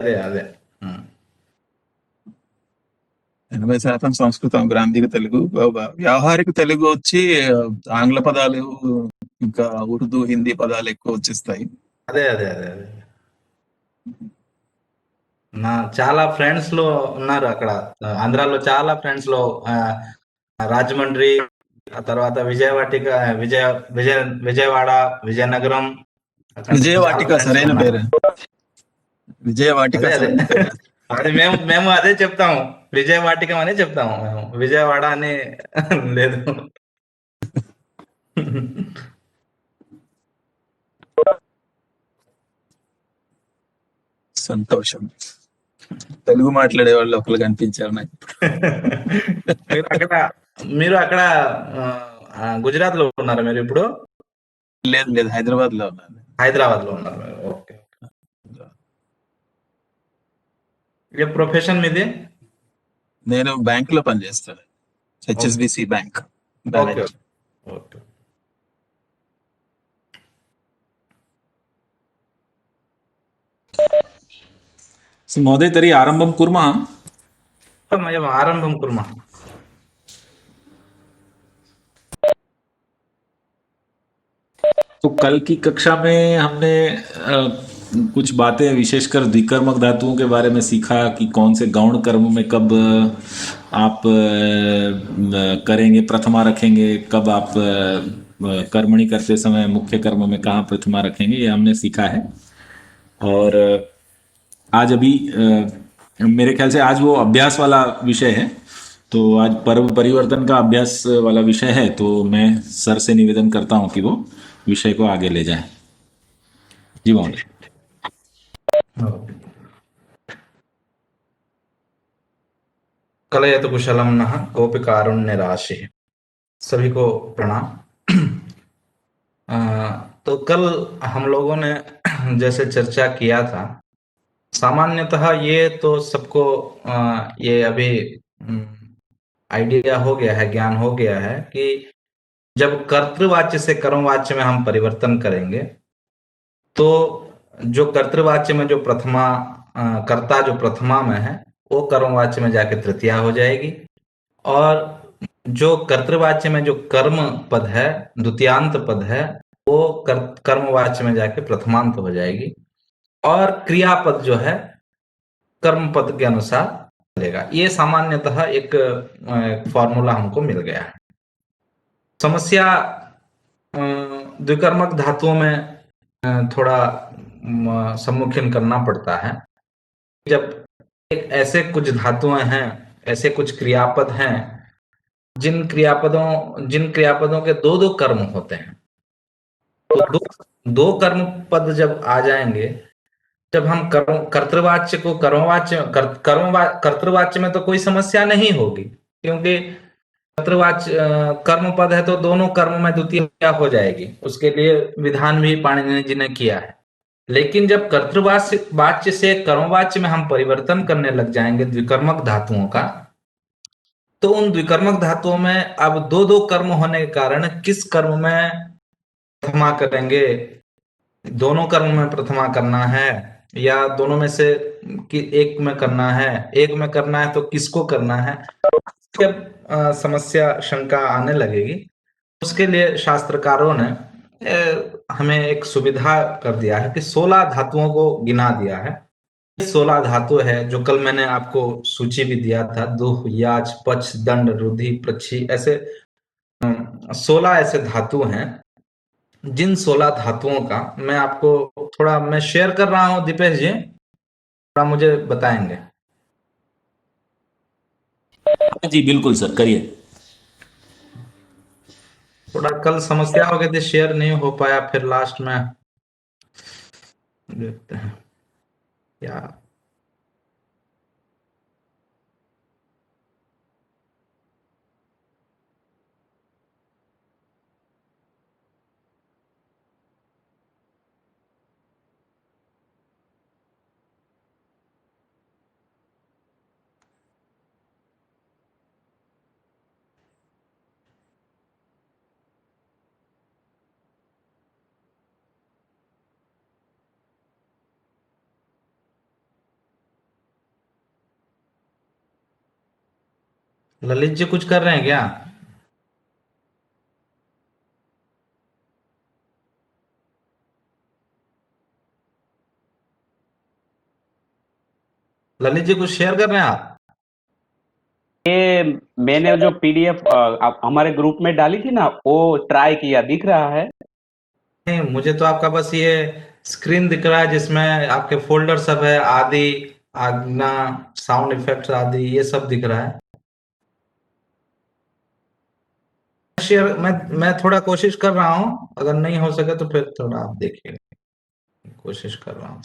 అదే అదే. ఉమ్. 80% సంస్కృతం, గ్రాంధిక తెలుగు. వ్యావహారిక తెలుగు వచ్చి ఆంగ్ల పదాలు, ఇంకా ఉర్దూ, హిందీ పదాలు ఎక్కువ వచ్చేస్తాయి. అదే అదే అదే అదే. నా చాలా ఫ్రెండ్స్ లో ఉన్నారు అక్కడ. ఆంధ్రాలో చాలా ఫ్రెండ్స్ లో రాజమండ్రి, ఆ తర్వాత విజయవాటిక, విజయ విజయ విజయవాడ, విజయనగరం, అక్కడ చాలా విజయవాటిక ఫ్రెండ్స్ సరైన ఉన్నారు. పేరు. విజయవాటిక అదే అదే. సరైన పేరు. అది మేము మేము అదే చెప్తాము. విజయవాటికం అనే చెప్తాము మేము, విజయవాడ అని లేదు. సంతోషం. తెలుగు మాట్లాడే వాళ్ళు ఒకరు కనిపించారు నాకు. మీరు అక్కడ మీరు అక్కడ గుజరాత్ లో ఉన్నారా మీరు ఇప్పుడు? లేదు లేదు, హైదరాబాద్ లో ఉన్నాను. హైదరాబాద్ లో ఉన్నారు మీరు. ఓకే. ఏ ప్రొఫెషన్ మీది? నేను బ్యాంక్ లో పనిచేస్తాను. Okay HSBC bank okay manager. Okay. महोदय तर्हि आरम्भं कुर्मः। वयम् आरम्भं कुर्मः। तो कल की कक्षा में हमने कुछ बातें विशेषकर द्विकर्मक धातुओं के बारे में सीखा कि कौन से गौण कर्म में कब आप करेंगे, प्रथमा रखेंगे, कब आप कर्मणि करते समय मुख्य कर्म में कहाँ प्रथमा रखेंगे, ये हमने सीखा है। और आज अभी मेरे ख्याल से आज वो अभ्यास वाला विषय है, तो आज पर्व परिवर्तन का अभ्यास वाला विषय है, तो मैं सर से निवेदन करता हूँ कि वो विषय को आगे ले जाएं। जी महोदय। कलयतु कुशलम नः कोऽपि कारुण्य राशि। सभी को प्रणाम। तो कल हम लोगों ने जैसे चर्चा किया था, सामान्यतः ये तो सबको ये अभी आइडिया हो गया है, ज्ञान हो गया है कि जब कर्तृवाच्य से कर्मवाच्य में हम परिवर्तन करेंगे तो जो कर्तृवाच्य में जो प्रथमा कर्ता जो प्रथमा में है वो कर्मवाच्य में जाके तृतीया हो जाएगी, और जो कर्तृवाच्य में जो कर्म पद है, द्वितीयांत पद है, वो कर्मवाच्य में जाके प्रथमांत हो जाएगी, और क्रियापद जो है कर्म पद के अनुसार चलेगा। ये सामान्यतः एक फॉर्मूला हमको मिल गया है। समस्या द्विकर्मक धातुओं में थोड़ा सम्मुखीन करना पड़ता है। जब एक ऐसे कुछ धातुएं हैं, ऐसे कुछ क्रियापद हैं जिन क्रियापदों के दो दो कर्म होते हैं, तो दो कर्म पद जब आ जाएंगे, जब हम कर्तृवाच्य को कर्तृवाच्य में तो कोई समस्या नहीं होगी, क्योंकि कर्तृवाच्य कर्म पद है तो दोनों कर्म में द्वितीय हो जाएगी, उसके लिए विधान भी पाणिनि जी ने किया है। लेकिन जब कर्तृवाच्य से कर्मवाच्य में हम परिवर्तन करने लग जाएंगे द्विकर्मक धातुओं का, तो उन द्विकर्मक धातुओं में अब दो दो कर्म होने के कारण किस कर्म में प्रथमा करेंगे, दोनों कर्म में प्रथमा करना है या दोनों में से एक में करना है, एक में करना है तो किसको करना है, जब समस्या शंका आने लगेगी, उसके लिए शास्त्रकारों ने हमें एक सुविधा कर दिया है कि 16 धातुओं को गिना दिया है। 16 धातु है जो कल मैंने आपको सूची भी दिया था, दुह, याच, पक्ष, दंड, रुधि, प्रच्छी, ऐसे 16 ऐसे धातु हैं। जिन 16 धातुओं का मैं आपको थोड़ा मैं शेयर कर रहा हूं, दीपेश जी थोड़ा मुझे बताएंगे। जी बिल्कुल सर, करिए। थोड़ा कल समस्या हो गई थी, शेयर नहीं हो पाया, फिर लास्ट में देखते हैं क्या। ललित जी कुछ कर रहे हैं क्या? ललित जी कुछ शेयर कर रहे हैं आप? ये मैंने जो पीडीएफ हमारे ग्रुप में डाली थी ना, वो ट्राई किया, दिख रहा है। नहीं, मुझे तो आपका बस ये स्क्रीन दिख रहा है जिसमें आपके फोल्डर सब है, आदि, आज्ञा, साउंड इफेक्ट्स आदि ये सब दिख रहा है। शेयर मैं थोड़ा कोशिश कर रहा हूँ, अगर नहीं हो सके तो फिर थोड़ा आप देखिए, कोशिश कर रहा हूँ।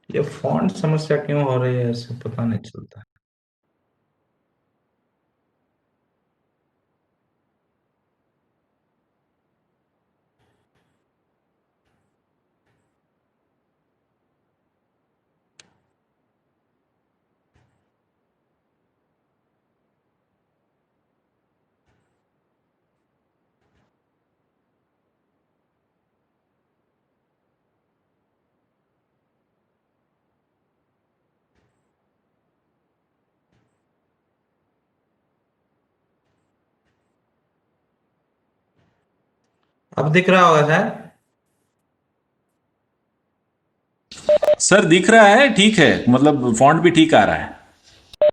ये फॉन्ट समस्या क्यों हो रही है, ऐसे पता नहीं चलता। अब दिख रहा होगा शायद। सर दिख रहा है, ठीक है, मतलब फॉन्ट भी ठीक आ रहा है।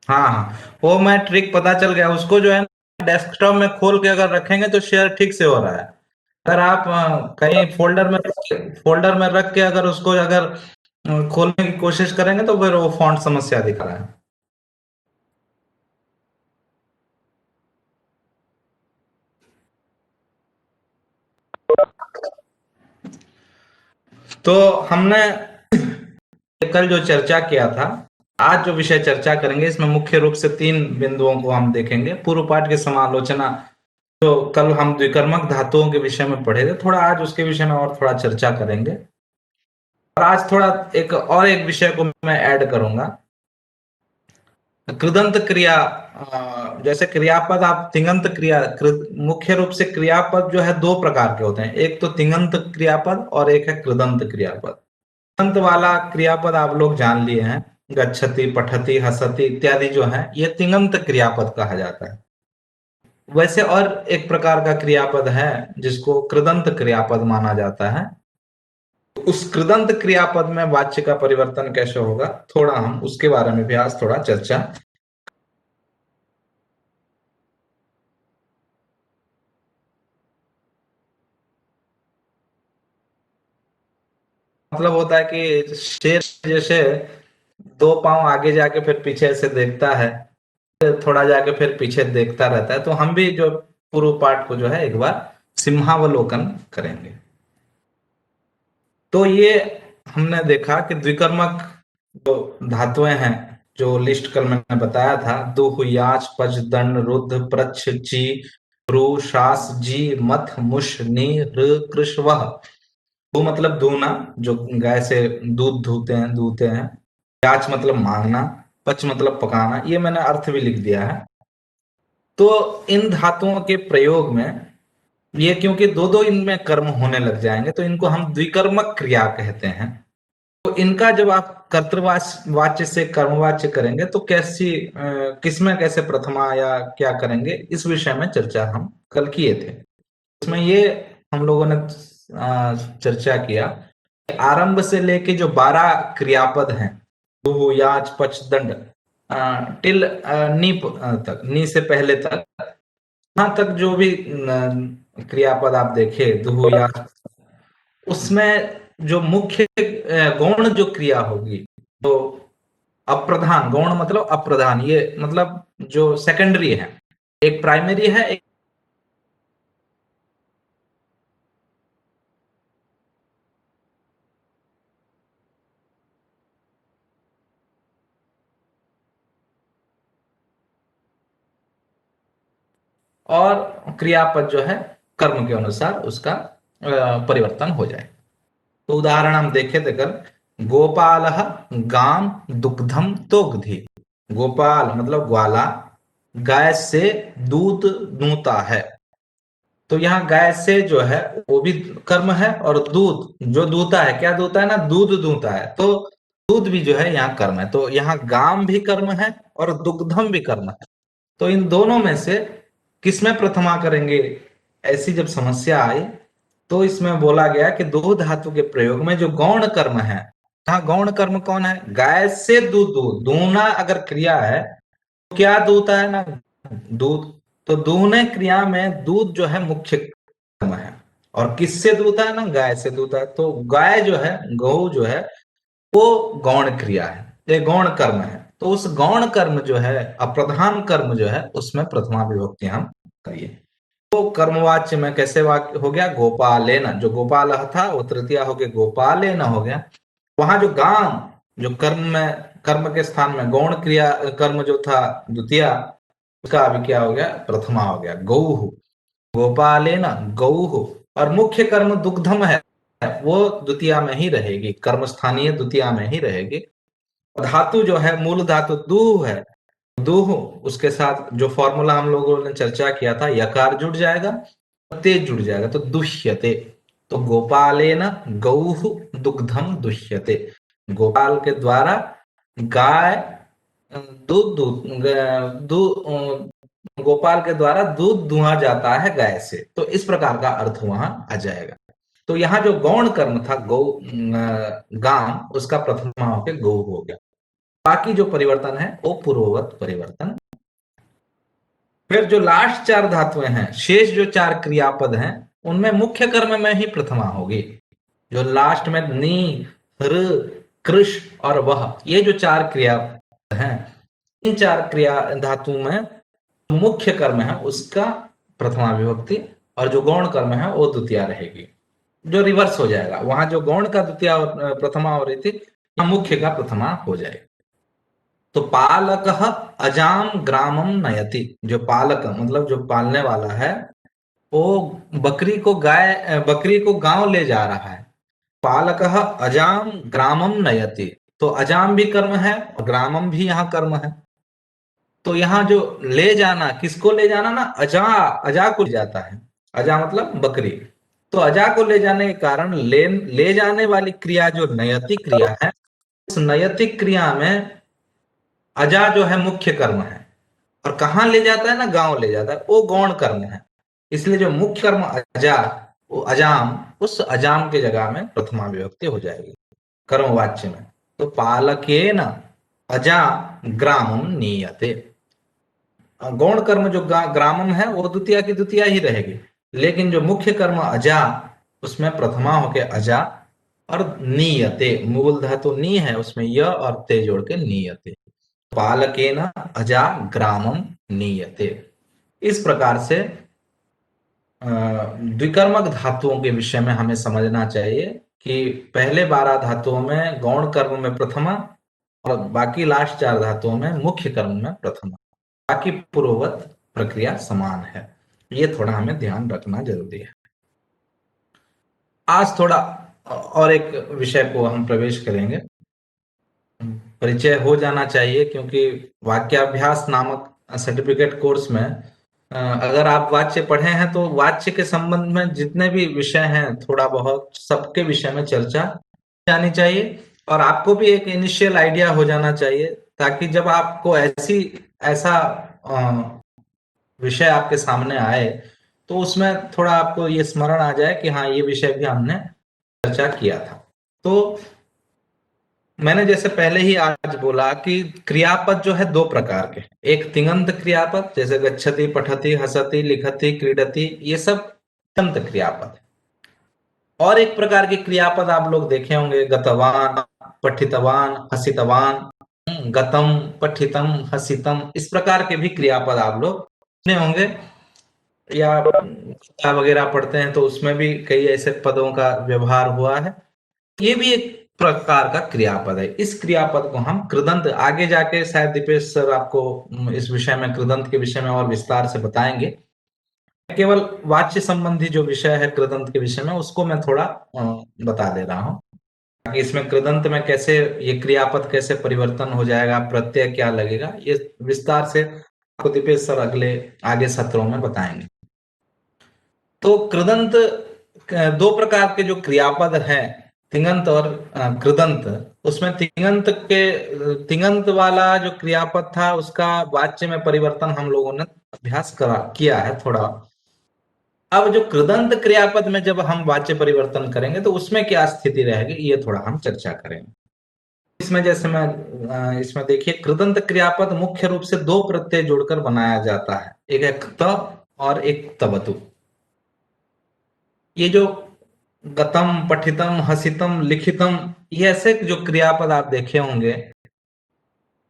हाँ हाँ, वो मैं ट्रिक पता चल गया उसको, जो है डेस्कटॉप में खोल के अगर रखेंगे तो शेयर ठीक से हो रहा है। अगर आप कहीं फोल्डर में रख के अगर उसको अगर खोलने की कोशिश करेंगे तो फिर वो फॉन्ट समस्या दिखा रहा है। तो हमने कल जो चर्चा किया था, आज जो विषय चर्चा करेंगे इसमें मुख्य रूप से 3 बिंदुओं को हम देखेंगे। पूर्व पाठ की समालोचना जो कल हम द्विकर्मक धातुओं के विषय में पढ़े थे, थोड़ा आज उसके विषय में और थोड़ा चर्चा करेंगे। और आज थोड़ा एक विषय को मैं ऐड करूंगा, कृदंत क्रिया। जैसे क्रियापद आप तिङंत क्रिया, मुख्य रूप से क्रियापद जो है 2 प्रकार के होते हैं, एक तो तिङंत क्रियापद और एक है कृदंत क्रियापद। तिङंत वाला क्रियापद आप लोग जान लिए हैं, गच्छति, पठति, हसति इत्यादि जो है ये तिङंत क्रियापद कहा जाता है। वैसे और एक प्रकार का क्रियापद है जिसको कृदंत क्रियापद माना जाता है। उस कृदंत क्रियापद में वाच्य का परिवर्तन कैसे होगा, थोड़ा हम उसके बारे में भी आज थोड़ा चर्चा। मतलब होता है कि शेर जैसे 2 पांव आगे जाके फिर पीछे से देखता है, फिर थोड़ा जाके फिर पीछे देखता रहता है, तो हम भी जो पूर्व पाठ को जो है एक बार सिंहावलोकन करेंगे। तो ये हमने देखा कि द्विकर्मक जो धातुएं हैं, जो लिस्ट कल मैंने बताया था, दुह, याच, पच, दंड, रुद्ध, प्रच्छ, ची, रू, शास, जी, मथ, मुष, नी, ऋ, कृष, वह। दू मतलब दूना, जो गाय से दूध दूते हैं। याच मतलब मांगना, पच मतलब पकाना, ये मैंने अर्थ भी लिख दिया है। तो इन धातुओं के प्रयोग में ये क्योंकि दो दो इनमें कर्म होने लग जाएंगे तो इनको हम द्विकर्मक क्रिया कहते हैं। तो इनका जब आप कर्तृवाच्य से कर्मवाच्य करेंगे तो किसमें कैसे प्रथमा या क्या करेंगे, इस विषय में चर्चा हम कल किए थे। इसमें ये हम लोगों ने चर्चा किया। आरंभ से लेके जो 12 क्रियापद हैं, दुह, याच, पच, दंड, टिल नी तक, नी से पहले तक, यहाँ तक जो भी क्रियापद आप देखे, दुह, याच, उसमें जो मुख्य गौण जो क्रिया होगी, तो अप्रधान, गौण मतलब अप्रधान, ये मतलब जो सेकेंडरी है, एक प्राइमरी है, एक और क्रियापद जो है कर्म के अनुसार उसका परिवर्तन हो जाए। तो उदाहरण हम देखें देकर, गोपाल गाम दुग्धम तोग्धि। गोपाल मतलब ग्वाला गाय से दूध दूता है। तो यहाँ गाय से जो है वो भी कर्म है, और दूध जो दूता है, क्या दूता है ना, दूध दूता है, तो दूध भी जो है यहाँ कर्म है। तो यहाँ गाम भी कर्म है और दुग्धम भी कर्म है। तो इन दोनों में से किसमें प्रथमा करेंगे, ऐसी जब समस्या आई तो इसमें बोला गया कि दो धातु के प्रयोग में जो गौण कर्म है, यहाँ गौण कर्म कौन है, गाय से दूध दूना अगर क्रिया है तो क्या दूता है ना, दूध। तो दूने क्रिया में दूध जो है मुख्य कर्म है, और किससे दूता है ना, गाय से दूता है। तो गाय जो है, गौ जो है, वो गौण क्रिया है, ये गौण कर्म है। तो उस गौण कर्म जो है, अप्रधान कर्म जो है, उसमें प्रथमा विभक्ति हम करिए। तो कर्मवाच्य में कैसे वाक्य हो गया, गोपालेन, जो गोपाल था वो तृतीया हो गया, गोपालेन हो गया। वहां जो गाम, जो कर्म में, कर्म के स्थान में गौण क्रिया कर्म जो था द्वितीया, उसका अभी क्या हो गया, प्रथमा हो गया, गौः, गोपालेन गौः। और मुख्य कर्म दुग्धम है, वो द्वितीया में ही रहेगी, कर्म स्थानीय द्वितीया में ही रहेगी। धातु जो है, मूल धातु दूह है, दूह, उसके साथ जो फॉर्मूला हम लोगों ने चर्चा किया था, यकार जुड़ जाएगा, ते जुड़ जाएगा, तो दुह्यते। तो गोपालेन गौः दुग्धम दुह्यते, गोपाल के द्वारा गाय दूध गोपाल के द्वारा दूध दुहा जाता है गाय से। तो इस प्रकार का अर्थ वहां आ जाएगा। तो यहाँ जो गौण कर्म था गौ गाम, उसका प्रथमा होकर गौ हो गया। बाकी जो परिवर्तन है वो पूर्ववत परिवर्तन। फिर जो लास्ट 4 धातुएं हैं, शेष जो 4 क्रियापद हैं, उनमें मुख्य कर्म में ही प्रथमा होगी। जो लास्ट में नी, ऋ, कृष और वह, ये जो 4 क्रिया हैं, इन 4 क्रिया धातु में मुख्य कर्म है उसका प्रथमा विभक्ति, और जो गौण कर्म है वो द्वितीया रहेगी। जो रिवर्स हो जाएगा, वहां जो गौण का द्वितीया प्रथमा हो रही थी, मुख्य का प्रथमा हो जाएगा। तो पालक अजाम ग्रामम नयति, जो पालक मतलब जो पालने वाला है, वो बकरी को गांव ले जा रहा है। पालक अजाम ग्रामम नयति, तो अजाम भी कर्म है और ग्रामम भी यहाँ कर्म है। तो यहाँ जो ले जाना, किसको ले जाना ना, अजा को ले जाता है। अजा मतलब बकरी। तो अजा को ले जाने के कारण ले जाने वाली क्रिया जो नयतिक क्रिया है, उस नयतिक क्रिया में अजा जो है मुख्य कर्म है, और कहाँ ले जाता है ना, गांव ले जाता है, वो गौण कर्म है। इसलिए जो मुख्य कर्म अजा, वो अजाम, उस अजाम के जगह में प्रथमा विभक्ति हो जाएगी कर्मवाच्य में। तो पालकेन अजा ग्रामम नीयते, गौण कर्म जो ग्रामम है वो द्वितीया की द्वितीया ही रहेगी, लेकिन जो मुख्य कर्म अजा, उसमें प्रथमा होके अजा, और नीयते, मूल धातु नी है, उसमें य और ते जोड़ के नीयते, पालकेन अजा ग्रामम नीयते। इस प्रकार से द्विकर्मक धातुओं के विषय में हमें समझना चाहिए कि पहले 12 धातुओं में गौण कर्म में प्रथमा, और बाकी लास्ट 4 धातुओं में मुख्य कर्म में प्रथमा, बाकी पूर्ववत प्रक्रिया समान है। ये थोड़ा हमें ध्यान रखना जरूरी है। आज थोड़ा और एक विषय को हम प्रवेश करेंगे, परिचय हो जाना चाहिए, क्योंकि वाक्याभ्यास नामक सर्टिफिकेट कोर्स में अगर आप वाच्य पढ़े हैं तो वाच्य के संबंध में जितने भी विषय हैं, थोड़ा बहुत सबके विषय में चर्चा जानी चाहिए, और आपको भी एक इनिशियल आइडिया हो जाना चाहिए, ताकि जब आपको ऐसा विषय आपके सामने आए तो उसमें थोड़ा आपको ये स्मरण आ जाए कि हाँ, ये विषय भी हमने चर्चा किया था। तो मैंने जैसे पहले ही आज बोला कि क्रियापद जो है दो प्रकार के, एक तिङन्त क्रियापद जैसे गच्छति, पठति, हसति, लिखति, क्रीडति, ये सब तिङन्त क्रियापद है। और एक प्रकार के क्रियापद आप लोग देखे होंगे, गतवान, पठितवान, हसितवान, गतम, पठितम, हसितम, इस प्रकार के भी क्रियापद आप लोग सुने होंगे, या गीता वगैरह पढ़ते हैं तो उसमें भी कई ऐसे पदों का व्यवहार हुआ है। ये भी एक प्रकार का क्रियापद है। इस क्रियापद को हम कृदंत, आगे जाके शायद दीपेश सर आपको इस विषय में, कृदंत के विषय में और विस्तार से बताएंगे। केवल वाच्य संबंधी जो विषय है कृदंत के विषय में, उसको मैं थोड़ा बता दे रहा हूँ, ताकि इसमें कृदंत में कैसे ये क्रियापद कैसे परिवर्तन हो जाएगा, प्रत्यय क्या लगेगा, ये विस्तार से आपको दीपेश सर अगले आगे सत्रों में बताएंगे। तो कृदंत, दो प्रकार के जो क्रियापद हैं, तिङन्त और कृदंत, उसमें तिङन्त वाला जो क्रियापद था उसका वाच्य में परिवर्तन हम लोगों ने अभ्यास किया है थोड़ा। अब जो कृदंत क्रियापद में जब हम वाच्य परिवर्तन करेंगे तो उसमें क्या स्थिति रहेगी, ये थोड़ा हम चर्चा करेंगे। इसमें जैसे मैं इसमें देखिए, कृदंत क्रियापद मुख्य रूप से दो प्रत्यय जोड़कर बनाया जाता है, एक है क्त और एक तवतु। ये जो गतम, पठितम, हसितम, लिखितम, ये ऐसे जो क्रियापद आप देखे होंगे,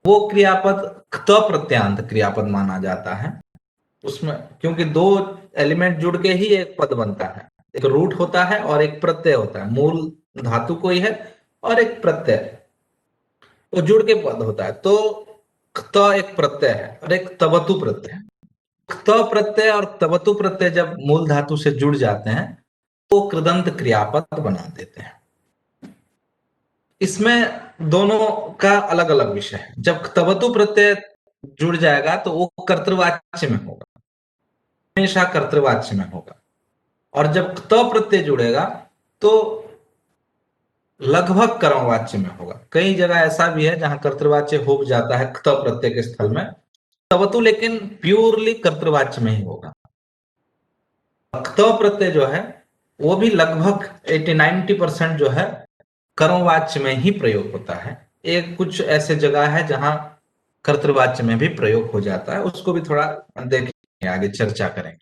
वो क्रियापद क्त प्रत्यांत क्रियापद माना जाता है। उसमें क्योंकि दो एलिमेंट जुड़ के ही एक पद बनता है, एक रूट होता है और एक प्रत्यय होता है, मूल धातु कोई है और एक प्रत्यय, वो जुड़ के पद होता है। तो क्त एक प्रत्यय है और एक तवतु प्रत्यय। क्त प्रत्यय और तवतु प्रत्यय जब मूल धातु से जुड़ जाते हैं तो कृदंत क्रियापद बना देते हैं। इसमें दोनों का अलग अलग विषय है। जब तवतु प्रत्यय जुड़ जाएगा तो वो कर्तृवाच्य में होगा, हमेशा कर्तृवाच्य में होगा। और जब त प्रत्यय जुड़ेगा तो लगभग कर्मवाच्य में होगा। कई जगह ऐसा भी है जहां कर्तृवाच्य हो जाता है क्त प्रत्यय के स्थल में, तवतु लेकिन प्योरली कर्तृवाच्य में ही होगा। क्त प्रत्यय जो है वो भी लगभग 80-90% जो है कर्मवाच्य में ही प्रयोग होता है। एक कुछ ऐसे जगह है जहां कर्तृवाच्य में भी प्रयोग हो जाता है, उसको भी थोड़ा देखेंगे, आगे चर्चा करेंगे।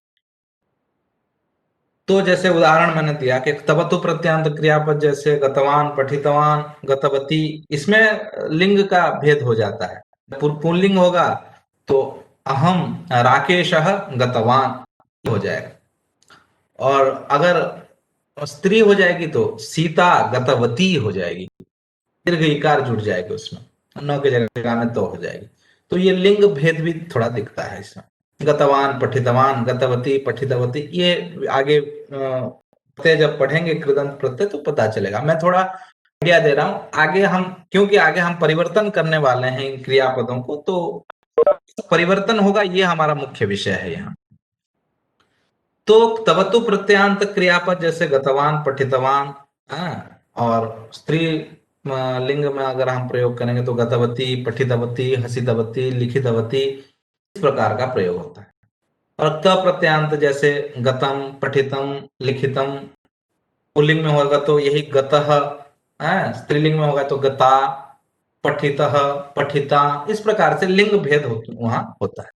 तो जैसे उदाहरण मैंने दिया कि तवतु प्रत्यांत क्रियापद जैसे गतवान, पठितवान, गतवती, इसमें लिंग का भेद हो जाता है। पुल्लिंग होगा तो अहम राकेशः गतवान हो जाएगा, और अगर स्त्री हो जाएगी तो सीता गतवती हो जाएगी, दीर्घ इकार जुड़ जाएगी उसमें, न की जगह में तो हो जाएगी। तो ये लिंग भेद भी थोड़ा दिखता है इसमें। गतवान, पठितवान, गतवती, पठितवती, ये आगे प्रत्यय जब पढ़ेंगे कृदंत प्रत्यय तो पता चलेगा। मैं थोड़ा आइडिया दे रहा हूं, आगे हम, क्योंकि आगे हम परिवर्तन करने वाले हैं इन क्रियापदों को, तो परिवर्तन होगा, ये हमारा मुख्य विषय है यहाँ। तो तवतु प्रत्यांत क्रियापद जैसे गतवान, पठितवान, और स्त्री लिंग में अगर हम प्रयोग करेंगे तो गतवती, पठितवती, हसितवती, लिखितवती, इस प्रकार का प्रयोग होता है। और त प्रत्यांत जैसे गतम, पठितम, लिखितम, पुल्लिंग में होगा तो यही गतः, स्त्रीलिंग में होगा तो गता, पठितः, पठिता, इस प्रकार से लिंग भेद वहां होता है।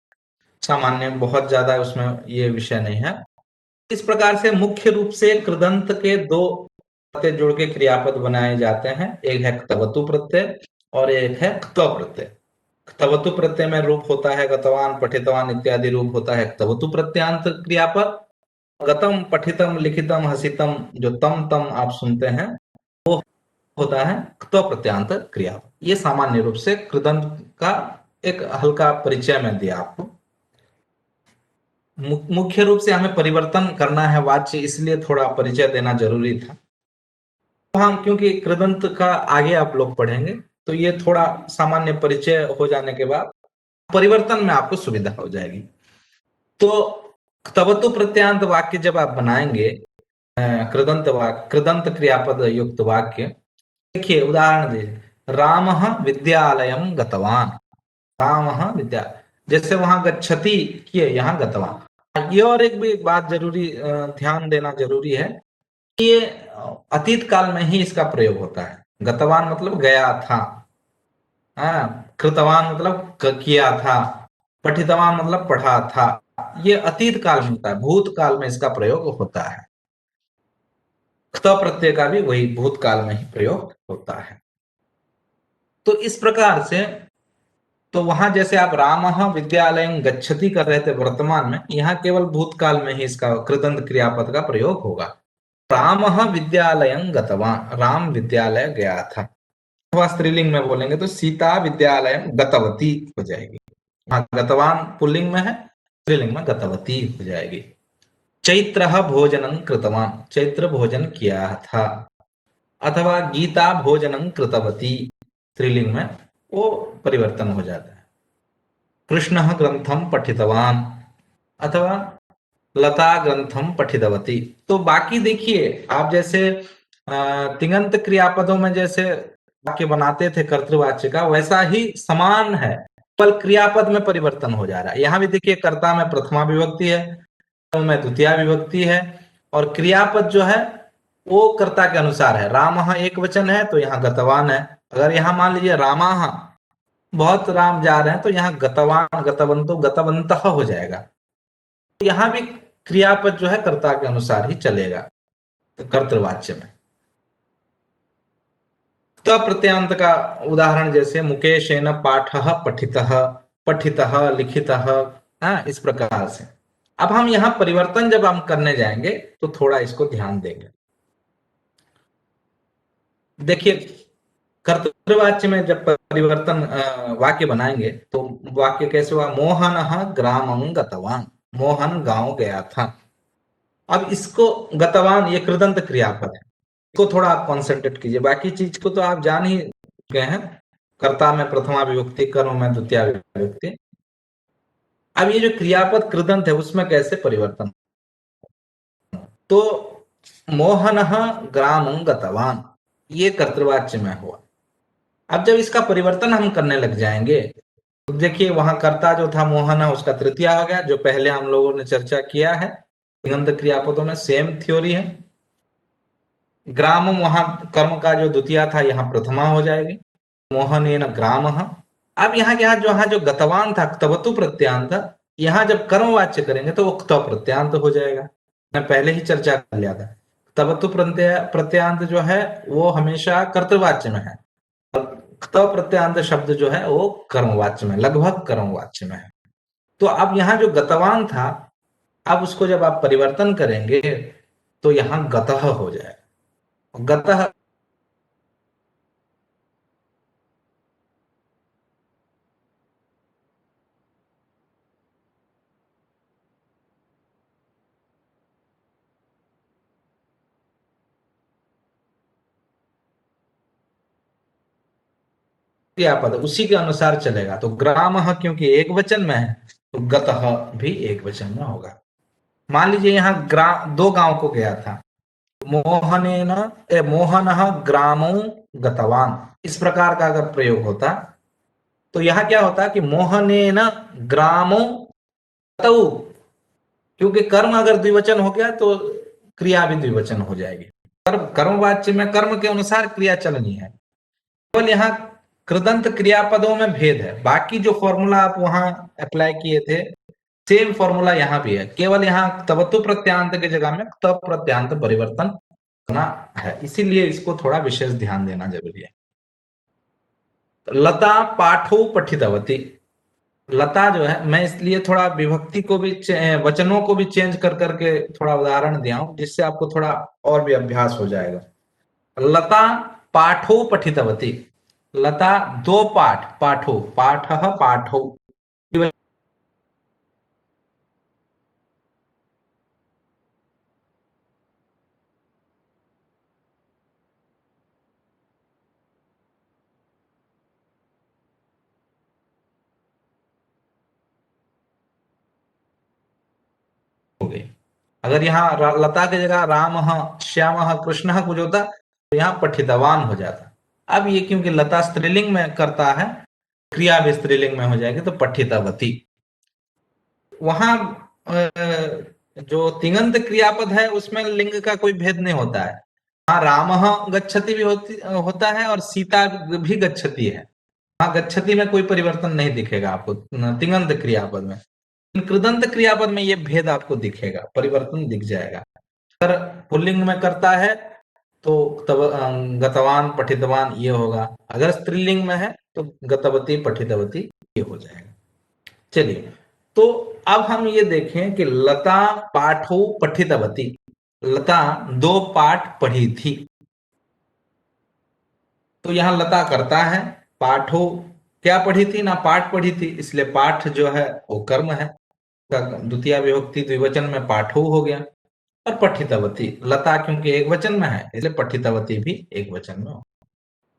सामान्य बहुत ज्यादा उसमें ये विषय नहीं है। इस प्रकार से मुख्य रूप से कृदंत के दो प्रत्यय जोड़ के क्रियापद बनाए जाते हैं, एक है तवतु प्रत्यय और एक है क्त प्रत्यय। तवतु प्रत्यय में रूप होता है गतवान, पठितवान इत्यादि रूप होता है तवतु प्रत्यांत क्रियापद। गतम, पठितम, लिखितम, हसितम, जो तम तम आप सुनते हैं, वो होता है क्त प्रत्यांत क्रियापद। ये सामान्य रूप से कृदंत का एक हल्का परिचय में दिया आपको। मुख्य रूप से हमें परिवर्तन करना है वाच्य, इसलिए थोड़ा परिचय देना जरूरी था। हम क्योंकि कृदंत का आगे आप लोग पढ़ेंगे तो ये थोड़ा सामान्य परिचय हो जाने के बाद परिवर्तन में आपको सुविधा हो जाएगी। तो तवतु प्रत्यांत वाक्य जब आप बनाएंगे, कृदंत क्रियापद युक्त वाक्य, देखिए उदाहरण दीजिए, रामः विद्यालयं गतवान। रामः विद्या, जैसे वहां गच्छति किए, यहाँ गतवान। ये और एक भी बात जरूरी ध्यान देना जरूरी है कि ये अतीत काल में ही इसका प्रयोग होता है। गतवान मतलब गया था, कृतवान मतलब किया था, पठितवान मतलब पढ़ा था। ये अतीत काल में होता है, भूत काल में इसका प्रयोग होता है। क्त प्रत्यय का भी वही भूतकाल में ही प्रयोग होता है। तो इस प्रकार से तो वहां जैसे आप रामः विद्यालयं गच्छति कर रहे थे वर्तमान में, यहाँ केवल भूतकाल में ही इसका कृदंत क्रियापद का प्रयोग होगा। रामः विद्यालयं गतवान, राम विद्यालय गया था। अथवा स्त्रीलिंग में बोलेंगे तो सीता विद्यालयं गतवती हो जाएगी। हाँ, गतवान पुल्लिंग में है, स्त्रीलिंग में गतवती हो जाएगी। चैत्रः भोजनं कृतवान, चैत्र भोजन किया था। अथवा गीता भोजनं कृतवती, स्त्रीलिंग में वो परिवर्तन हो जाता है। कृष्णः ग्रंथं पठितवान, अथवा लता ग्रंथम पठितवती। तो बाकी देखिए, आप जैसे तिङन्त क्रियापदों में जैसे वाक्य बनाते थे कर्तृवाच्य का, वैसा ही समान है, केवल क्रियापद में परिवर्तन हो जा रहा है। यहाँ भी देखिए, कर्ता में प्रथमा विभक्ति है, में द्वितीया विभक्ति है, और क्रियापद जो है वो कर्ता के अनुसार है। रामः एक वचन है तो यहाँ गतवान है। अगर यहाँ मान लीजिए रामाः, बहुत राम जा रहे हैं, तो यहाँ गतवान गतवंतो गतवंतः हो जाएगा। यहाँ भी क्रियापद जो है कर्ता के अनुसार ही चलेगा, तो कर्तृवाच्य में। तो प्रत्यांत का उदाहरण जैसे मुकेशेन पाठः पठितः, पठितः लिखितः, इस प्रकार से। अब हम यहाँ परिवर्तन जब हम करने जाएंगे तो थोड़ा इसको ध्यान देंगे। देखिए, कर्तृवाच्य में जब परिवर्तन वाक्य बनाएंगे तो वाक्य कैसे हुआ? मोहनः ग्रामं गतवान, मोहन गांव गया था। अब इसको गतवान, ये कृदंत क्रियापद है, इसको थोड़ा आप कॉन्सेंट्रेट कीजिए। बाकी चीज को तो आप जान ही गए हैं, कर्ता में प्रथमा विभक्ति, कर्म में द्वितीया विभक्ति। अब ये जो क्रियापद कृदंत है उसमें कैसे परिवर्तन? तो मोहनः ग्रामं गतवान, ये कर्तृवाच्य में हुआ। अब जब इसका परिवर्तन हम करने लग जाएंगे तो देखिए, वहां कर्ता जो था मोहन है, उसका तृतीया आ गया, जो पहले हम लोगों ने चर्चा किया है तिङन्त क्रियापदों में, सेम थ्योरी है। ग्रामम, वहां कर्म का जो द्वितीया था यहाँ प्रथमा हो जाएगी, मोहनेन ग्रामः। अब यहाँ जो गतवान था क्तवतु प्रत्यांत, यहाँ जब कर्मवाच्य करेंगे तो वो क्त प्रत्यांत हो जाएगा। मैं पहले ही चर्चा कर लिया था, क्तवतु प्रत्यांत जो है वो हमेशा कर्तृवाच्य में है, क्त प्रत्यांत शब्द जो है वो कर्मवाच्य में, लगभग कर्मवाच्य में है। तो अब यहाँ जो गतवान था, अब उसको जब आप परिवर्तन करेंगे तो यहाँ गतः हो जाएगा। गतः क्रियापद उसी के अनुसार चलेगा। तो ग्रामः क्योंकि एक वचन में है तो गतः भी एक वचन में होगा। मान लीजिए यहाँ दो गांव को गया था, मोहनः ग्रामो गतवान, इस प्रकार का अगर प्रयोग होता तो यहाँ क्या होता कि मोहनेन ग्रामो गतौ, क्योंकि कर्म अगर द्विवचन हो गया तो क्रिया भी द्विवचन हो जाएगी। कर्मवाच्य में कर्म के अनुसार क्रिया चलनी है। केवल यहाँ कृदंत क्रियापदों में भेद है, बाकी जो फॉर्मूला आप वहां अप्लाई किए थे सेम फॉर्मूला यहाँ भी है, केवल यहाँ तवतु प्रत्यांत की जगह में तब प्रत्यांत परिवर्तन करना है, इसीलिए इसको थोड़ा विशेष ध्यान देना जरूरी है। लता पाठो पठितवती, लता जो है, मैं इसलिए थोड़ा विभक्ति को भी वचनों को भी चेंज कर करके थोड़ा उदाहरण दिया हूं, जिससे आपको थोड़ा और भी अभ्यास हो जाएगा। लता पाठो पठितवती, लता दो पाठ, पाठो, पाठः पाठो, हो गई। अगर यहाँ लता की जगह रामः श्यामः कृष्णः कुछ होता तो यहाँ पठितवान हो जाता। अब ये क्योंकि लता स्त्रीलिंग में करता है, क्रिया भी स्त्रीलिंग में हो जाएगी तो पठितवती। वहां जो तिङन्त क्रियापद है उसमें लिंग का कोई भेद नहीं होता है। हाँ, रामः गच्छति भी होता है और सीता भी गच्छति है। हाँ, गच्छति में कोई परिवर्तन नहीं दिखेगा आपको तिङन्त क्रियापद में। कृदंत क्रियापद में ये भेद आपको दिखेगा, परिवर्तन दिख जाएगा। अगर पुल्लिंग में करता है तो तब गतवान पठितवान ये होगा, अगर स्त्रीलिंग में है तो गतवती पठितवती ये हो जाएगा। चलिए, तो अब हम ये देखें कि लता पाठो पठितवती, लता 2 पाठ पढ़ी थी। तो यहां लता करता है, पाठो क्या पढ़ी थी ना, पाठ पढ़ी थी, इसलिए पाठ जो है वो कर्म है, द्वितीय विभक्ति द्विवचन में पाठो हो गया। और पठितवती, लता क्योंकि एक वचन में है इसलिए पठितवती भी एक वचन में हो।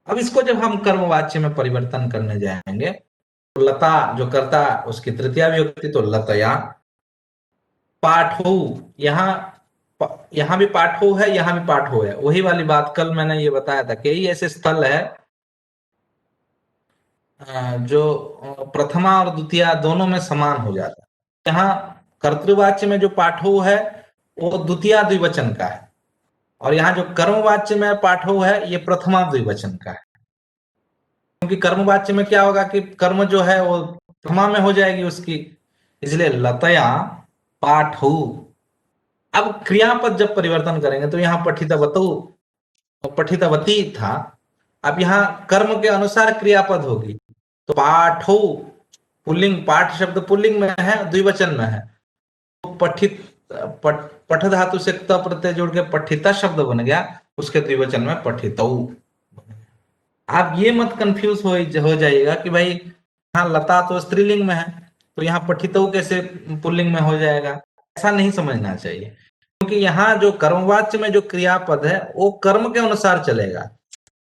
अब इसको जब हम कर्मवाच्य में परिवर्तन करने जाएंगे तो लता जो करता उसकी तृतीय विभक्ति तो लतया, पाठो यहां भी पाठो है, यहां भी पाठो है। वही वाली बात कल मैंने ये बताया था, कई ऐसे स्थल है जो प्रथमा और द्वितीय दोनों में समान हो जाता है। यहाँ कर्तृवाच्य में जो पाठो है वो द्वितीय द्विवचन का है, और यहाँ जो कर्मवाच्य में पाठो है ये प्रथमा द्विवचन का है। क्योंकि कर्मवाच्य में क्या होगा कि कर्म जो है वो प्रथमा में हो जाएगी उसकी, इसलिए लतया पाठो। अब क्रियापद जब परिवर्तन करेंगे तो यहाँ पठितवतु पठितवती था, अब यहाँ कर्म के अनुसार क्रियापद होगी। तो पाठो पुल्लिंग, पाठ शब्द पुल्लिंग में है, द्विवचन में है, तो पठ धातु से त प्रत्यय जोड़ के पठिता शब्द बन गया, उसके द्विवचन में पठितौ। आप ये मत कंफ्यूज हो जाइएगा कि भाई हाँ लता तो स्त्रीलिंग में है तो यहाँ पठितौ कैसे पुल्लिंग में हो जाएगा, ऐसा नहीं समझना चाहिए। क्योंकि यहाँ जो कर्मवाच्य में जो क्रियापद है वो कर्म के अनुसार चलेगा।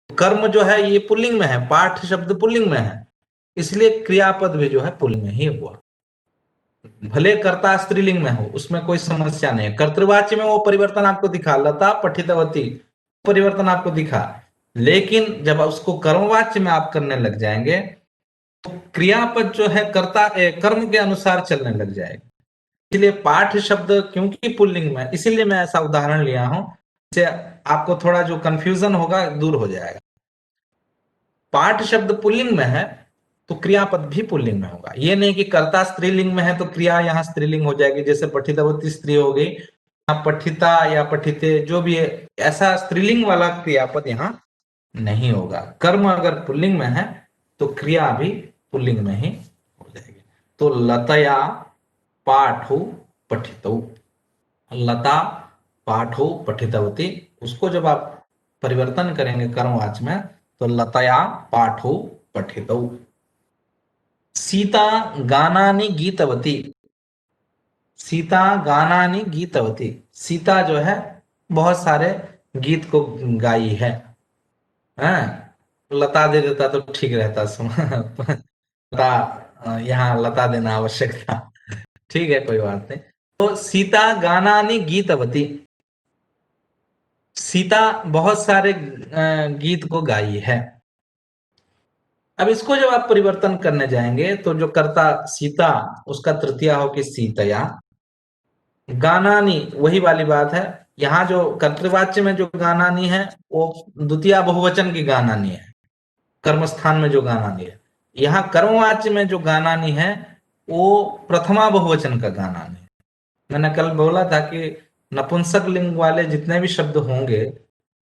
कर्म जो है ये पुल्लिंग में है, पाठ शब्द पुल्लिंग में है, इसलिए क्रियापद भी जो है पुल्लिंग में ही हुआ। भले कर्ता स्त्रीलिंग में हो उसमें कोई समस्या नहीं है। कर्तृवाच्य में वो परिवर्तन आपको दिखा, लता पठितवती परिवर्तन आपको दिखा, लेकिन जब उसको कर्मवाच्य में आप करने लग जाएंगे तो क्रियापद जो है कर्ता कर्म के अनुसार चलने लग जाएगा। इसलिए पाठ शब्द क्योंकि पुल्लिंग में, इसीलिए मैं ऐसा उदाहरण लिया हूं, इससे आपको थोड़ा जो कंफ्यूजन होगा दूर हो जाएगा। पाठ शब्द पुल्लिंग में है तो क्रियापद भी पुल्लिंग में होगा। ये नहीं कि कर्ता स्त्रीलिंग में है तो क्रिया यहाँ स्त्रीलिंग हो जाएगी, जैसे पठितवती स्त्री हो गई, पठिता या पठिते जो भी है, ऐसा स्त्रीलिंग वाला क्रियापद यहाँ नहीं होगा। कर्म अगर पुल्लिंग में है तो क्रिया भी पुल्लिंग में ही हो जाएगी। तो लतया पाठो पठितौ, लता पाठो पठितवती, उसको जब आप परिवर्तन करेंगे कर्मवाच्य में तो लतया पाठो पठितौ। सीता गानानि गीतवती, सीता गानानि गीतवती, सीता जो है बहुत सारे गीत को गाई है। लता दे देता तो ठीक रहता, लता यहाँ लता देना आवश्यक था, ठीक है कोई बात नहीं। तो सीता गानानि गीतवती, सीता बहुत सारे गीत को गाई है। अब इसको जब आप परिवर्तन करने जाएंगे तो जो कर्ता सीता उसका तृतीय हो कि सीतया, गानानी वही वाली बात है, यहाँ जो कर्तृवाच्य में जो गानानी है वो द्वितीय बहुवचन की गानानी है, कर्मस्थान में जो गानानी है। यहाँ कर्मवाच्य में जो गानानी है वो प्रथमा बहुवचन का गानानी है। मैंने कल बोला था कि नपुंसक लिंग वाले जितने भी शब्द होंगे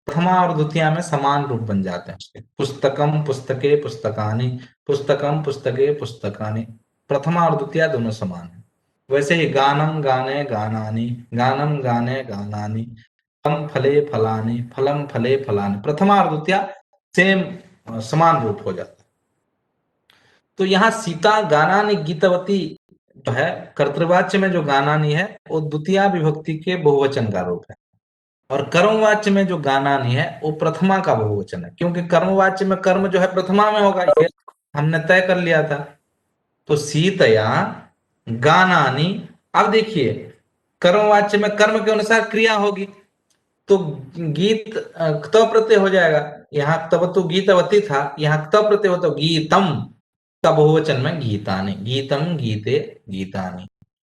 प्रथमा और द्वितीय में समान रूप बन जाते हैं उसके। पुस्तकम पुस्तके पुस्तकानि, पुस्तकम पुस्तके पुस्तकानि, प्रथमा और द्वितीय दोनों समान है। वैसे ही गानम गाने गानानि, गानम गाने गानानि, फलम फले फलानि, फलम फले फलानि, प्रथमा और द्वितीय सेम समान रूप हो जाता है। तो यहाँ सीता गानानि गीतवती जो है कर्तृवाच्य में जो गानानि है वो द्वितीय विभक्ति के बहुवचन का रूप है, और कर्मवाच्य में जो गानानि है वो प्रथमा का बहुवचन है, क्योंकि कर्मवाच्य में कर्म जो है प्रथमा में होगा, ये हमने तय कर लिया था। तो सीतया गानानि, अब देखिए कर्मवाच्य में कर्म के अनुसार क्रिया होगी तो गीत क्तव प्रत्यय हो जाएगा। यहाँ तब तो गीतवती था, यहाँ क्तव प्रत्यय होता गीतम का बहुवचन में गीतानि, गीतम गीते गीतानि।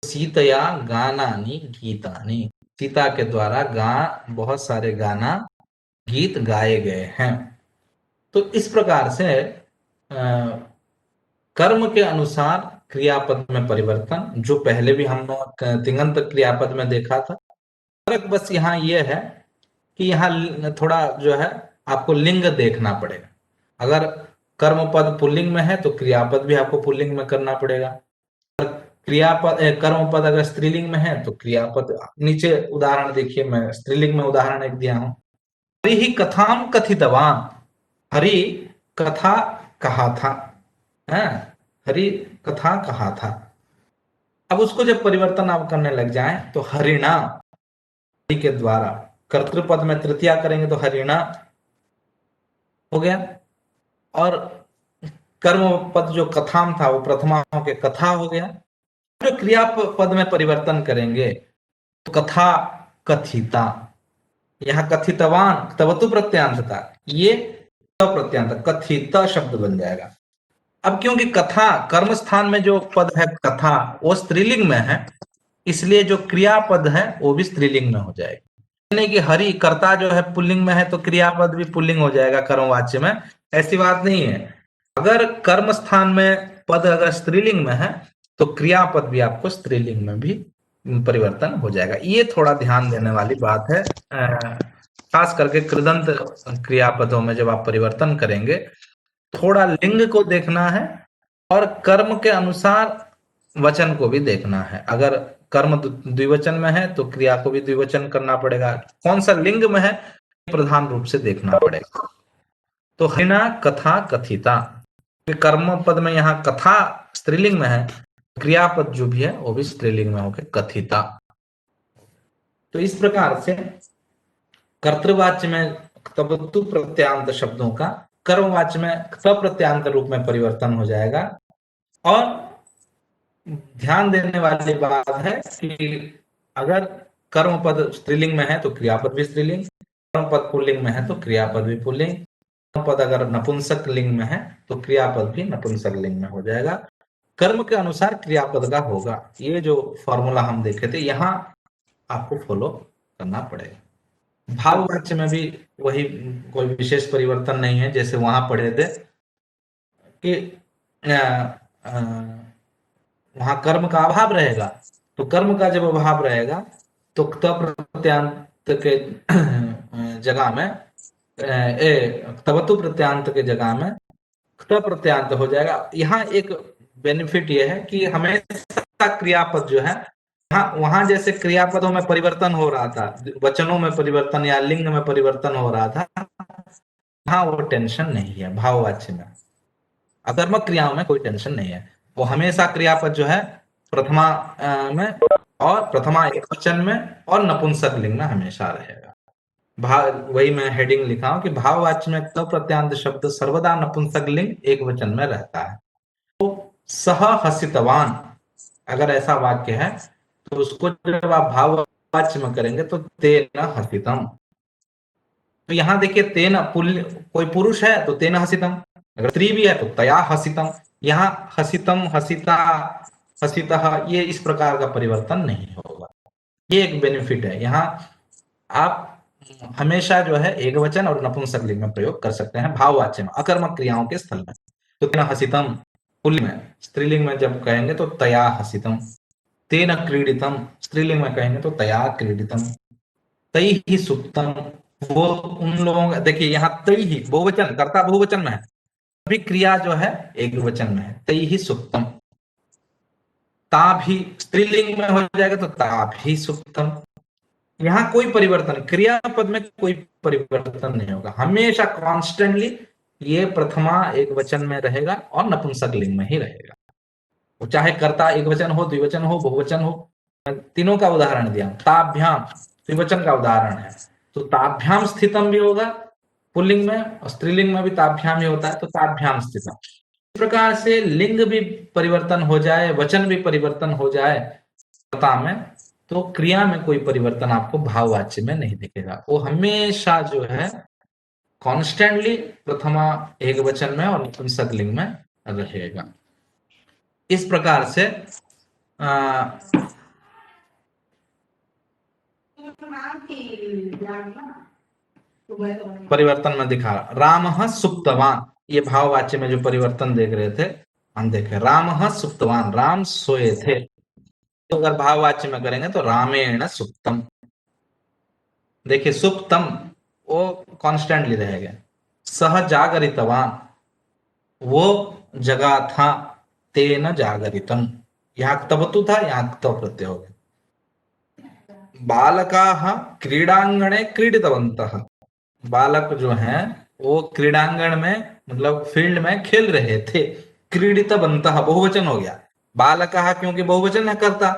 सीतया गानानि गीतानि, सीता के द्वारा बहुत सारे गाना गीत गाए गए हैं। तो इस प्रकार से कर्म के अनुसार क्रियापद में परिवर्तन, जो पहले भी हमने तिङन्त क्रियापद में देखा था। फर्क बस यहाँ ये है कि यहाँ थोड़ा जो है आपको लिंग देखना पड़ेगा। अगर कर्म पद पुल्लिंग में है तो क्रियापद भी आपको पुल्लिंग में करना पड़ेगा। कर्म पद अगर स्त्रीलिंग में है तो क्रियापद, नीचे उदाहरण देखिए, मैं स्त्रीलिंग में उदाहरण एक दिया हूं। हरि ही कथाम कथितवान, हरि कथा कहा था, है हरि कथा कहा था। अब उसको जब परिवर्तन आप करने लग जाएं तो हरिणा, हरि के द्वारा, कर्तृपद में तृतीया करेंगे तो हरिणा हो गया, और कर्म पद जो कथाम था वो प्रथमा के कथा हो गया। जो क्रिया पद में परिवर्तन करेंगे तो कथा कथिता, यहाँ कथितवान तवतु प्रत्यांत था, ये प्रत्यांत कथित शब्द बन जाएगा। अब क्योंकि कथा कर्म स्थान में जो पद है कथा वो स्त्रीलिंग में है, इसलिए जो क्रियापद है वो भी स्त्रीलिंग में हो जाएगा। नहीं कि हरि कर्ता जो है पुल्लिंग में है तो क्रियापद भी पुल्लिंग हो जाएगा कर्मवाच्य में, ऐसी बात नहीं है। अगर कर्म स्थान में पद अगर स्त्रीलिंग में है तो क्रियापद भी आपको स्त्रीलिंग में भी परिवर्तन हो जाएगा। ये थोड़ा ध्यान देने वाली बात है, खास करके कृदंत क्रियापदों में जब आप परिवर्तन करेंगे थोड़ा लिंग को देखना है और कर्म के अनुसार वचन को भी देखना है। अगर कर्म द्विवचन में है तो क्रिया को भी द्विवचन करना पड़ेगा, कौन सा लिंग में है प्रधान रूप से देखना पड़ेगा। तो हरिणा कथा कथिता, कर्म पद में यहाँ कथा स्त्रीलिंग में है, क्रियापद जो भी है वो भी स्त्रीलिंग में होकर कथिता। तो इस प्रकार से कर्तृवाच्य में तबतु प्रत्यांत शब्दों का कर्मवाच्य में प्रत्यांत रूप में परिवर्तन हो जाएगा। और ध्यान देने वाली बात है कि अगर कर्म पद स्त्रीलिंग में है तो क्रियापद भी स्त्रीलिंग, कर्म पद पुल्लिंग में है तो क्रियापद भी पुल्लिंग, कर्म पद अगर नपुंसक लिंग में है तो क्रियापद भी नपुंसक लिंग में हो जाएगा। कर्म के अनुसार क्रियापद का होगा। ये जो फॉर्मूला हम देखे थे यहाँ आपको फॉलो करना पड़ेगा। भाववाच्य में भी वही, कोई विशेष परिवर्तन नहीं है, जैसे वहां पढ़े थे कि वहां कर्म का अभाव रहेगा, तो कर्म का जब अभाव रहेगा तो प्रत्यांत के जगह में तवतु प्रत्यांत के जगह में प्रत्यांत हो जाएगा। यहाँ एक बेनिफिट यह है कि हमेशा क्रियापद जो है, वहां जैसे क्रियापदों में परिवर्तन हो रहा था, वचनों में परिवर्तन या लिंग में परिवर्तन हो रहा था, यहाँ वो टेंशन नहीं है। भाववाच्य में अकर्मक क्रियाओं में कोई टेंशन नहीं है, वो हमेशा क्रियापद जो है प्रथमा में और प्रथमा एक वचन में और नपुंसक लिंग में हमेशा रहेगा। वही मैं हेडिंग लिखा हूं कि भाववाच्य में प्रत्यांत शब्द सर्वदा नपुंसक लिंग एक वचन में रहता है। तो सह हसितवान अगर ऐसा वाक्य है तो उसको जब आप भाववाच्य में करेंगे तो तेन हसितम। तो यहाँ देखिए तेन कोई पुरुष है तो तेन हसितम, अगर स्त्री भी है तो तया हसितम। यहाँ हसितम हसिता हसितः ये इस प्रकार का परिवर्तन नहीं होगा। ये एक बेनिफिट है। यहाँ आप हमेशा जो है एक वचन और नपुंसक लिंग में प्रयोग कर सकते हैं भाववाच्य में अकर्मक क्रियाओं के स्थल में। तो तेन हसितम पुल्लिंग में, स्त्रीलिंग में जब कहेंगे तो तया हसितम। तेन क्रीडितम स्त्रीलिंग में कहेंगे तो तया क्रीडितम। तई ही सुप्तम, वो उन लोगों का, देखिए यहाँ तई ही बहुवचन, कर्ता बहुवचन में है, अभी क्रिया जो है एक वचन में है, तई ही सुप्तम। ता भी स्त्रीलिंग में हो जाएगा तो ता भी सुप्तम। यहाँ कोई परिवर्तन, क्रियापद में कोई परिवर्तन नहीं होगा, हमेशा कॉन्स्टेंटली ये प्रथमा एक वचन में रहेगा और नपुंसक लिंग में ही रहेगा। वो चाहे कर्ता एक वचन हो, द्विवचन हो, बहुवचन हो, तीनों का उदाहरण दिया। ताभ्याम द्विवचन का उदाहरण है, तो ताभ्याम स्थितम भी होगा पुल्लिंग में और स्त्रीलिंग में भी ताभ्याम ही होता है, तो ताभ्याम स्थितम। इस प्रकार से लिंग भी परिवर्तन हो जाए, वचन भी परिवर्तन हो जाए कर्ता में, तो क्रिया में कोई परिवर्तन आपको भाववाच्य में नहीं दिखेगा। वो हमेशा जो है कॉन्स्टेंटली प्रथमा एक वचन में और नपुंसक लिंग में रहेगा। इस प्रकार से परिवर्तन में दिखा राम सुप्तवान, ये भाववाच्य में जो परिवर्तन देख रहे थे हम देखे राम सुप्तवान, राम सोए थे। तो अगर भाववाच्य में करेंगे तो रामेण सुप्तम। देखिए सुप्तम वो कॉन्स्टेंटली रहेगा। सह जागरितवान, वो जगा था, तेन जागरितम, यहाँ तबतु था, यहाँ तव प्रत्यय हो गया। बालकाः क्रीडांगणे क्रीडितवन्तः, बालक जो हैं वो क्रीडांगण में मतलब फील्ड में खेल रहे थे। क्रीडितवन्तः बहुवचन हो गया। बालकाः क्योंकि बहुवचन है करता,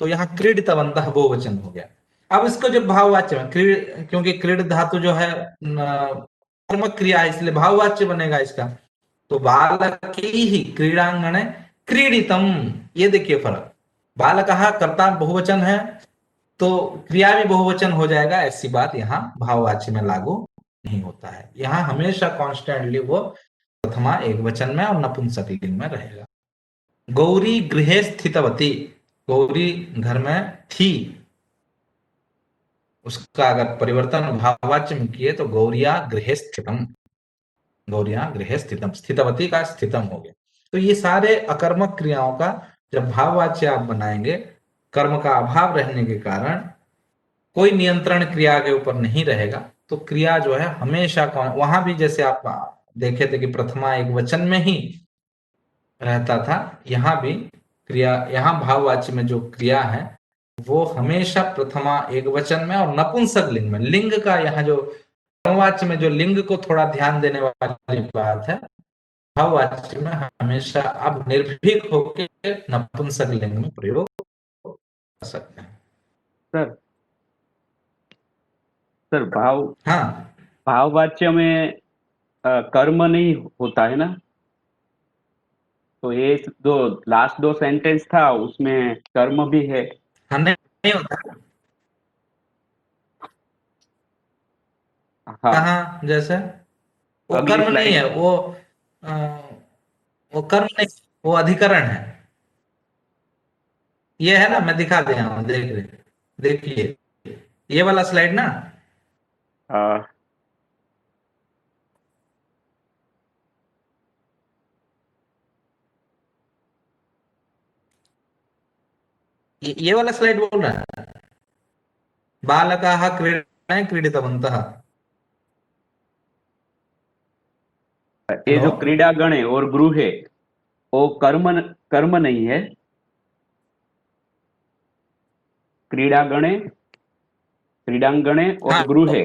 तो यहाँ क्रीडितवन्तः बहुवचन हो गया। अब इसको जब भाववाच्य में क्योंकि क्रीड धातु जो है कर्मक क्रिया है, इसलिए भाववाच्य बनेगा इसका। तो बालक ही क्रीडांगणे क्रीडितम, ये देखिए फर्क। बालकाः कर्ता बहुवचन है तो क्रिया भी बहुवचन हो जाएगा, ऐसी बात यहाँ भाववाच्य में लागू नहीं होता है। यहाँ हमेशा कॉन्स्टेंटली वो प्रथमा एक वचन में और नपुंसकलिंग में रहेगा। गौरी गृहे स्थितवती, गौरी घर में थी, उसका अगर परिवर्तन भाववाच्य में किए तो गौरिया गृहे स्थितम, गौरिया गृहे स्थितम, स्थितवती का स्थितम हो गया। तो ये सारे अकर्मक क्रियाओं का जब भाववाच्य आप बनाएंगे, कर्म का अभाव रहने के कारण कोई नियंत्रण क्रिया के ऊपर नहीं रहेगा, तो क्रिया जो है हमेशा वहां भी जैसे आप देखे थे कि प्रथमा एक वचन में ही रहता था, यहाँ भी क्रिया, यहाँ भाववाच्य में जो क्रिया है वो हमेशा प्रथमा एक वचन में और नपुंसक लिंग में, लिंग का यहाँ जो भाववाच्य में जो लिंग को थोड़ा ध्यान देने वाली बात है, भाववाच्य में हमेशा आप निर्भीक होकर नपुंसक लिंग में प्रयोग कर सकते हैं। सर हाँ भाववाच्य में कर्म नहीं होता है ना, तो ये दो लास्ट दो सेंटेंस था उसमें कर्म भी है। हाँ नहीं होता। हाँ कहाँ जैसे वो अगली कर्म नहीं slide। है, वो कर्म नहीं, वो अधिकरण है। ये है ना, मैं दिखा दे रहा हूँ, देखिए ये वाला स्लाइड ना, ये वाला स्लाइड बोल रहा है बालकाः क्रीडां क्रीडितवन्तः। ये जो क्रीडागण है और गृह है वो कर्म नहीं है। क्रीडांगणे और हाँ, गृह है,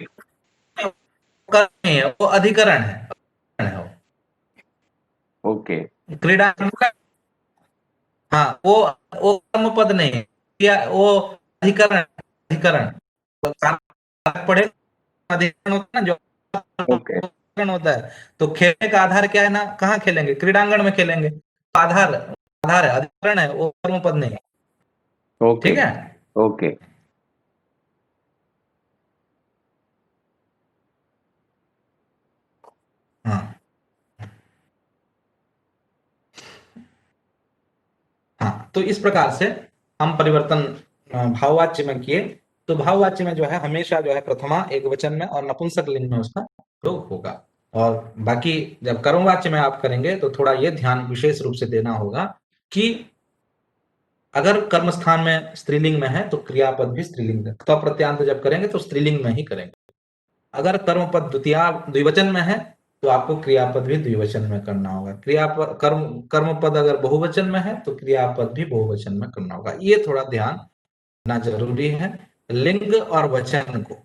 कर्म नहीं है, वो अधिकरण है। ओके क्रीडा, हाँ वो कर्म पद नहीं है, वो अधिकरण पढ़े, अधिकरण होता है ना, जो ओके अधिकरण होता है। तो खेलने का आधार क्या है ना, कहाँ खेलेंगे, क्रीडांगण में खेलेंगे, तो आधार है, अधिकरण है, वो कर्म पद नहीं है। ओके ठीक है, ओके हाँ हाँ। तो इस प्रकार से हम परिवर्तन भाववाच्य में किए, तो भाववाच्य में जो है हमेशा जो है प्रथमा एक वचन में और नपुंसक लिंग में उसका प्रयोग होगा। और बाकी जब कर्मवाच्य में आप करेंगे तो थोड़ा ये ध्यान विशेष रूप से देना होगा कि अगर कर्म स्थान में स्त्रीलिंग में है तो क्रियापद भी स्त्रीलिंग में, तो प्रत्यांत जब करेंगे तो स्त्रीलिंग में ही करेंगे। अगर कर्मपद द्विवचन में है तो आपको क्रियापद भी द्विवचन में करना होगा। क्रियापद कर्मपद अगर बहुवचन में है तो क्रियापद भी बहुवचन में करना होगा। ये थोड़ा ध्यान देना जरूरी है। लिंग और वचन को,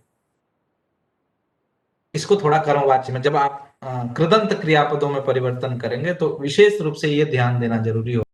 इसको थोड़ा कर्मवाच्य में जब आप कृदंत क्रियापदों में परिवर्तन करेंगे तो विशेष रूप से ये ध्यान देना जरूरी होगा